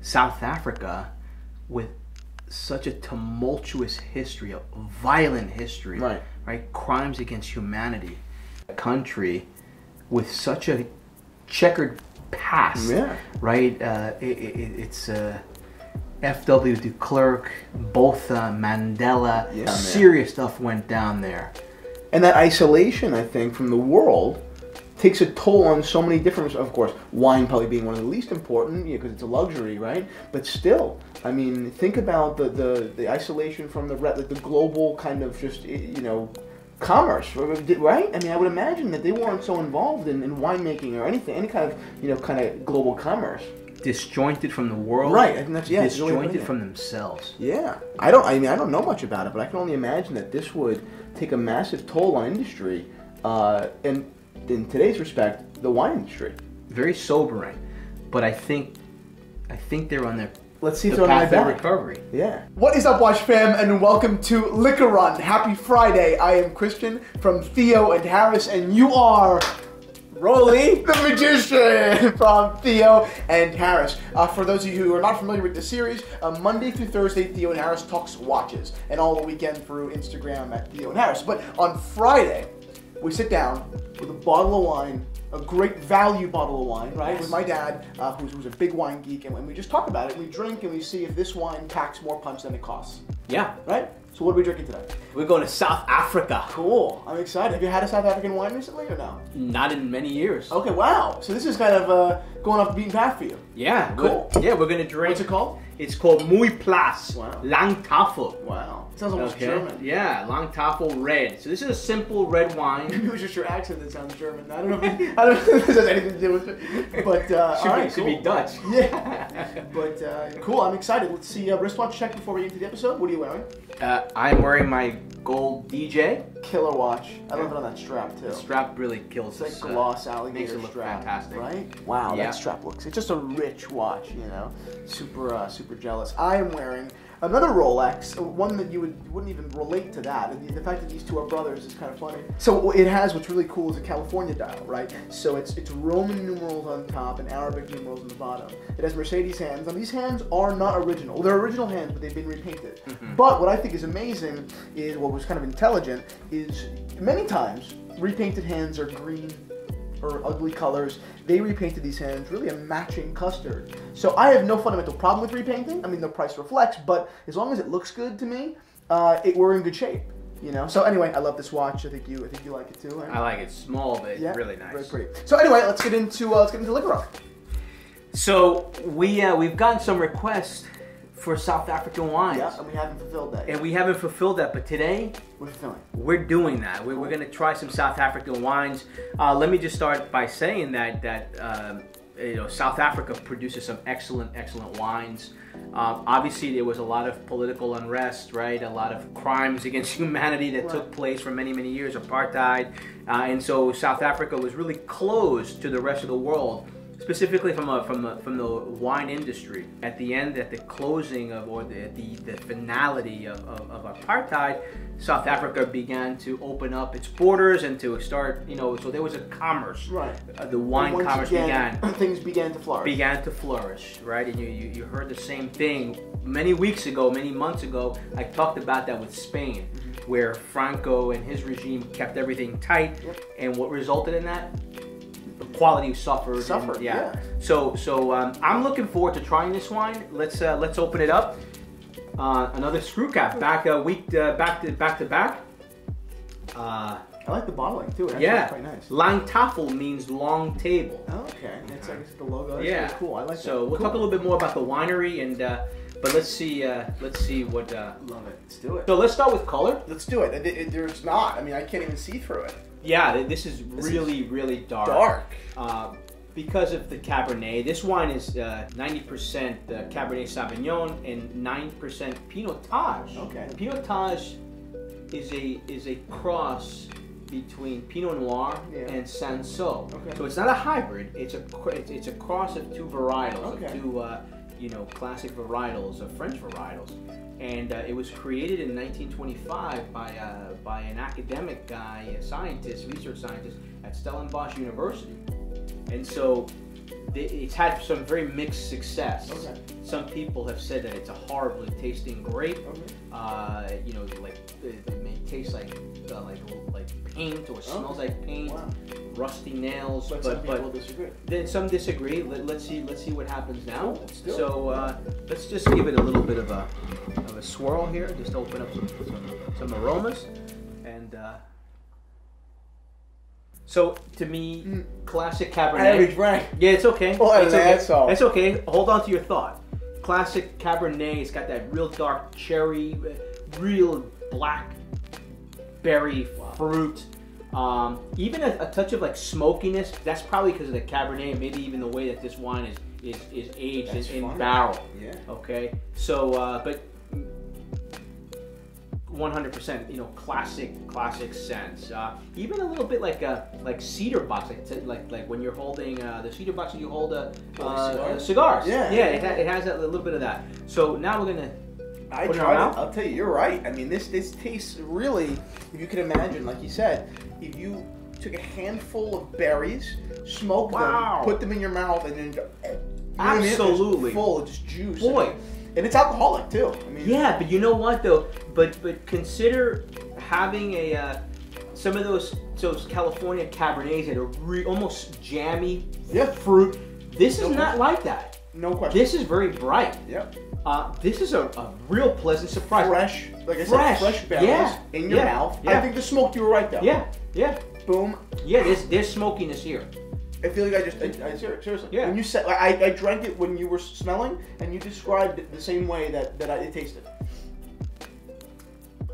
South Africa, with such a tumultuous history, a violent history, right? Crimes against humanity, a country with such a checkered past, right? It's F.W. de Klerk, both Mandela, serious stuff went down there. And that isolation, I think, from the world takes a toll on so many different, of course, wine probably being one of the least important, because it's a luxury, right? But still, I mean, think about the isolation from the global kind of just, commerce, right? I mean, I would imagine that they weren't so involved in winemaking or anything, any kind of global commerce. Disjointed from the world, right? I think that's disjointed from themselves. Yeah, I don't know much about it, but I can only imagine that this would take a massive toll on industry, and in today's respect, the wine industry. Very sobering, but I think they're on their Let's see if they're on my back. Recovery. Yeah. What is up, Watch fam, and welcome to Liquor Run. Happy Friday. I am Christian from Theo and Harris, and you are Rolly, the magician from Theo and Harris. For those of you who are not familiar with this series, Monday through Thursday, Theo and Harris talks watches, and all the weekend through Instagram at Theo and Harris. But on Friday, we sit down with a bottle of wine, a great value bottle of wine, right? Yes. With my dad, who's a big wine geek, and we just talk about it. We drink and we see if this wine packs more punch than it costs. Yeah. Right? So what are we drinking today? We're going to South Africa. Cool. I'm excited. Have you had a South African wine recently or no? Not in many years. Okay, wow. So this is kind of going off the beaten path for you. Yeah. Cool. We're going to drink. What's it called? It's called Muy Plas. Wow. Lang Tafel. Wow. Sounds almost German. Yeah, Lang Tafel red. So this is a simple red wine. Maybe it was just your accent that sounds German. I don't know if this has anything to do with it. But should be Dutch. Yeah. But cool. I'm excited. Let's see wristwatch check before we get into the episode. What are you wearing? I'm wearing my gold DJ. Killer watch. I love it on that strap too. The strap really kills it. It's like gloss alligator makes it look strap, fantastic. Right? Wow, that strap looks. It's just a rich watch, Super jealous. I am wearing another Rolex, one that you wouldn't even relate to that. And the fact that these two are brothers is kind of funny. So it has, what's really cool, is a California dial, right? So it's Roman numerals on top and Arabic numerals on the bottom. It has Mercedes hands. Now these hands are not original. They're original hands, but they've been repainted. But what I think is amazing is, what was kind of intelligent, is many times repainted hands are green or ugly colors. They repainted these hands really a matching custard. So I have no fundamental problem with repainting. I mean, the price reflects, but as long as it looks good to me, we're in good shape. So anyway, I love this watch. I think you like it too. Right? I like it. Small, but really nice. Very pretty. So anyway, let's get into Liquor Run. So we've gotten some requests for South African wines. Yeah, and we haven't fulfilled that yet. And we haven't fulfilled that, but today we're doing that. We're going to try some South African wines. Let me just start by saying that South Africa produces some excellent wines. Obviously, there was a lot of political unrest, right? A lot of crimes against humanity that took place for many years, apartheid, and so South Africa was really closed to the rest of the world. Specifically from the wine industry. At the closing of, or the finality of apartheid, South Africa began to open up its borders and to start, so there was a commerce. Right. The wine commerce began. Things began to flourish. Right? And you heard the same thing many weeks ago, many months ago. I talked about that with Spain, where Franco and his regime kept everything tight, and what resulted in that? Quality suffered. Yeah. So I'm looking forward to trying this wine. Let's open it up. Another screw cap. Back to back. I like the bottling too. Actually, yeah. It's quite nice. Lang Tafel means long table. Okay. That's the logo. That's really cool. I like that. So we'll talk a little bit more about the winery and. But let's see what. Love it. Let's do it. So let's start with color. Let's do it. There's not. I mean, I can't even see through it. Yeah, this is really dark. Because of the Cabernet. This wine is 90% Cabernet Sauvignon and 9% Pinotage. Okay. Pinotage is a cross between Pinot Noir and Sanso. Okay. So it's not a hybrid. It's a cross of two varietals, of two classic varietals, of French varietals. And it was created in 1925 by an academic guy, a research scientist at Stellenbosch University. And so it's had some very mixed success. Okay. Some people have said that it's a horribly tasting grape. Okay. You know, like it may taste like paint or smells like paint, rusty nails. But some people disagree. Then some disagree. Let's see what happens now. Cool, let's do it. Let's just give it a little bit of a swirl here. Just open up some aromas and. So to me, classic Cabernet. Average rank. Yeah, it's okay. Oh, it's okay. that's all. It's okay. Hold on to your thought. Classic Cabernet. It's got that real dark cherry, real black berry fruit. Even a touch of like smokiness. That's probably because of the Cabernet. Maybe even the way that this wine is aged in barrel. Yeah. Okay. So, but 100%, you know, classic sense. Even a little bit like cedar box, like when you're holding the cedar box and you hold cigars. Yeah. Yeah, it has a little bit of that. So now we're gonna. I tried it. I'll tell you, you're right. I mean, this tastes really. If you can imagine, like you said, if you took a handful of berries, smoked them, put them in your mouth, and then absolutely full of just juice. Boy. And it's alcoholic too. I mean, yeah, but you know what though? But consider having some of those California Cabernets that are almost jammy fruit. This is not like that. No question. This is very bright. Yep. This is a real pleasant surprise. Fresh, like I said, fresh berries in your mouth. Yeah. I think the smoke, you were right though. Yeah. Boom. Yeah, there's smokiness here. I feel like I seriously. Yeah. When you said, I drank it when you were smelling, and you described it the same way that it tasted.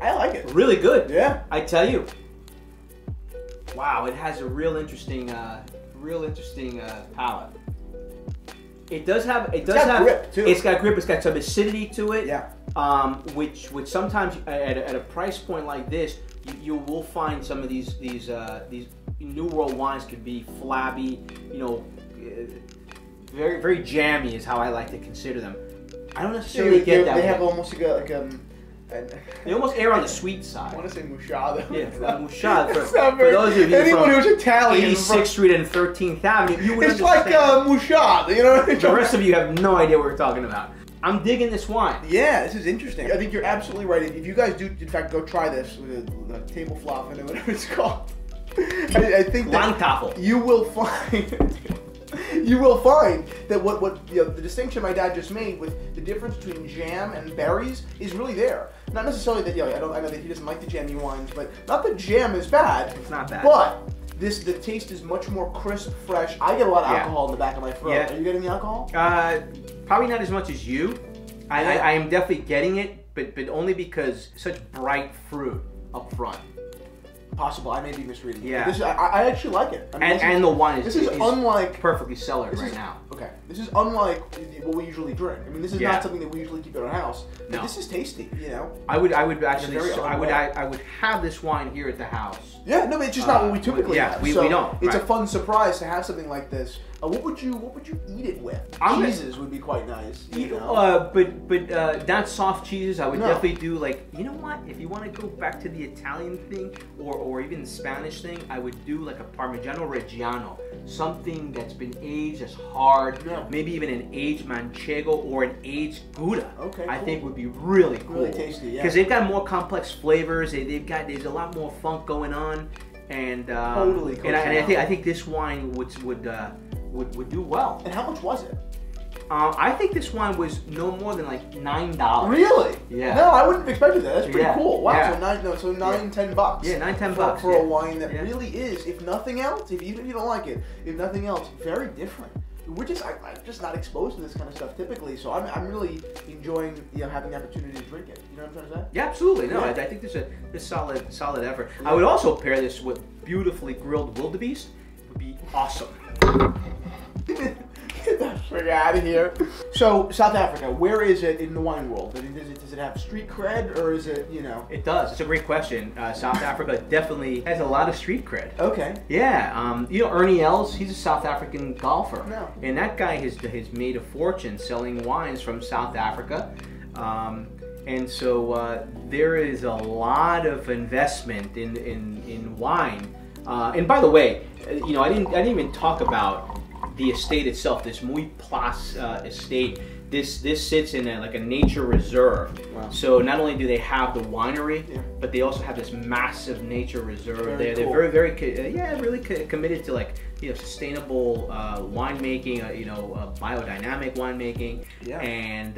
I like it. Really good. Yeah. I tell you. Wow, it has a real interesting palate. It does have grip too. It's got grip. It's got some acidity to it. Yeah. Which sometimes at a price point like this, you will find some of these New World wines could be flabby, you know, very very jammy is how I like to consider them. I don't necessarily get that. They have almost they almost err on the sweet side. I want to say mouchada. Yeah, mouchada. For those of you anyone who's Italian, 86th Street and 13th Avenue, you would it's like mouchada. You know what I mean? The rest of you have no idea what we're talking about. I'm digging this wine. Yeah, this is interesting. I think you're absolutely right. If you guys do, in fact, go try this with a table flop and whatever it's called. I think that you will find that what the distinction my dad just made with the difference between jam and berries is really there. Not necessarily that I know that he doesn't like the jammy wines, but not that jam is bad. It's not bad. But the taste is much more crisp, fresh. I get a lot of alcohol in the back of my throat. Yeah. Are you getting the alcohol? Probably not as much as you. I am definitely getting it, but only because such bright fruit up front. Possible. I may be misreading. Yeah. I actually like it. I mean, and the wine is unlike perfectly cellared right now. Okay. This is unlike what we usually drink. I mean, this is not something that we usually keep at our house. But this is tasty. You know. I would actually. I would have this wine here at the house. Yeah. No, but it's just not what we typically have. We don't. It's a fun surprise to have something like this. What would you eat it with? Cheeses would be quite nice. You know? But not soft cheeses. I would definitely do you know what? If you want to go back to the Italian thing or even the Spanish thing, I would do like a Parmigiano Reggiano, something that's been aged as hard, maybe even an aged Manchego or an aged Gouda. Okay, I think would be really cool. Really tasty, yeah. Because they've got more complex flavors. There's a lot more funk going on, and totally. And I think this wine would do well. And how much was it? I think this wine was no more than like $9. Really? Yeah. No, I wouldn't have expected that. That's pretty cool. Wow. Yeah. So $9-10. Yeah, $9-10 for a wine that really is, if nothing else, even if you don't like it, if nothing else, very different. I'm just not exposed to this kind of stuff typically, so I'm really enjoying having the opportunity to drink it. You know what I'm trying to say? Yeah, absolutely. No, I think this is a solid effort. Yeah. I would also pair this with beautifully grilled wildebeest. It would be awesome. Get that frig out of here. So, South Africa, where is it in the wine world? I mean, does it have street cred, or is it, It does. It's a great question. South Africa definitely has a lot of street cred. Okay. Yeah. Ernie Els, he's a South African golfer. No. And that guy has made a fortune selling wines from South Africa. And so there is a lot of investment in wine. And by the way, I didn't even talk about the estate itself, this Muy Plas estate, this sits in like a nature reserve. Wow. So not only do they have the winery, but they also have this massive nature reserve. They're very really committed to like sustainable winemaking, biodynamic winemaking, and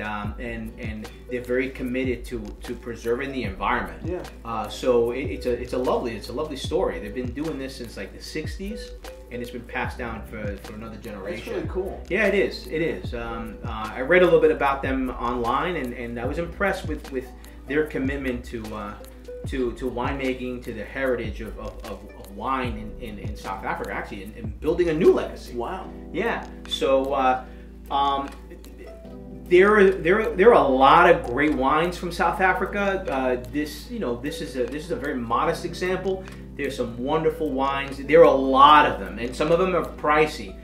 they're very committed to preserving the environment. Yeah. So it's a lovely story. They've been doing this since like the '60s. And it's been passed down for another generation. That's really cool. Yeah, it is. It is. I read a little bit about them online, and I was impressed with their commitment to winemaking, to the heritage of wine in South Africa, actually, and building a new legacy. Wow. Yeah. So there are a lot of great wines from South Africa. This is a very modest example. There's some wonderful wines. There are a lot of them, and some of them are pricey.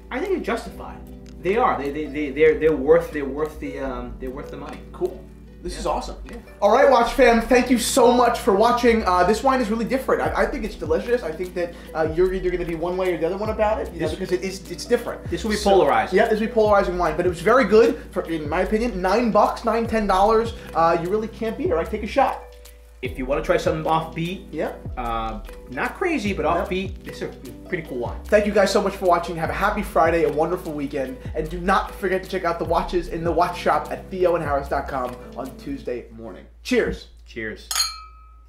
I think they're justified. They are. They're worth the money. Cool. This is awesome. Yeah. All right, Watch fam. Thank you so much for watching. This wine is really different. I think it's delicious. I think that you're either going to be one way or the other one about it, because it's different. This will be polarizing. Yeah, this will be polarizing wine, but it was very good. In my opinion, $9, $10. You really can't beat it. Right? Take a shot. If you want to try something offbeat, not crazy, but offbeat, this is a pretty cool wine. Thank you guys so much for watching. Have a happy Friday, a wonderful weekend, and do not forget to check out the watches in the watch shop at theoandharris.com on Tuesday morning. Cheers. Cheers.